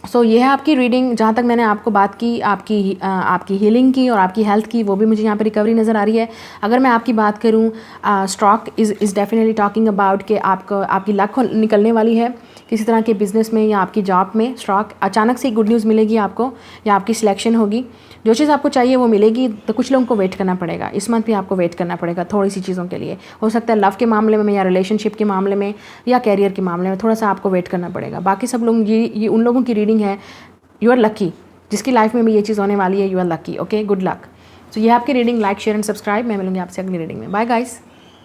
सो ये है आपकी रीडिंग। जहाँ तक मैंने आपको बात की आपकी हीलिंग की और आपकी हेल्थ की, वो भी मुझे यहाँ पे रिकवरी नज़र आ रही है। अगर मैं आपकी बात करूँ, stock is definitely talking about कि आपकी लक निकलने वाली है किसी तरह के बिज़नेस में या आपकी जॉब में। स्टॉक अचानक से गुड न्यूज़ मिलेगी आपको, या आपकी सिलेक्शन होगी, जो चीज़ आपको चाहिए वो मिलेगी। तो कुछ लोगों को वेट करना पड़ेगा, इस मंथ भी आपको वेट करना पड़ेगा थोड़ी सी चीज़ों के लिए। हो सकता है लव के मामले में, या रिलेशनशिप के मामले में, या कैरियर के मामले में थोड़ा सा आपको वेट करना पड़ेगा। बाकी सब लोग, ये उन लोगों की रीडिंग है, यू आर लकी, जिसकी लाइफ में भी ये चीज़ होने वाली है, you are lucky. Okay, good luck. तो ये आपकी reading. Like, share and subscribe. मैं मिलूंगी आपसे अगली रीडिंग में। Bye guys.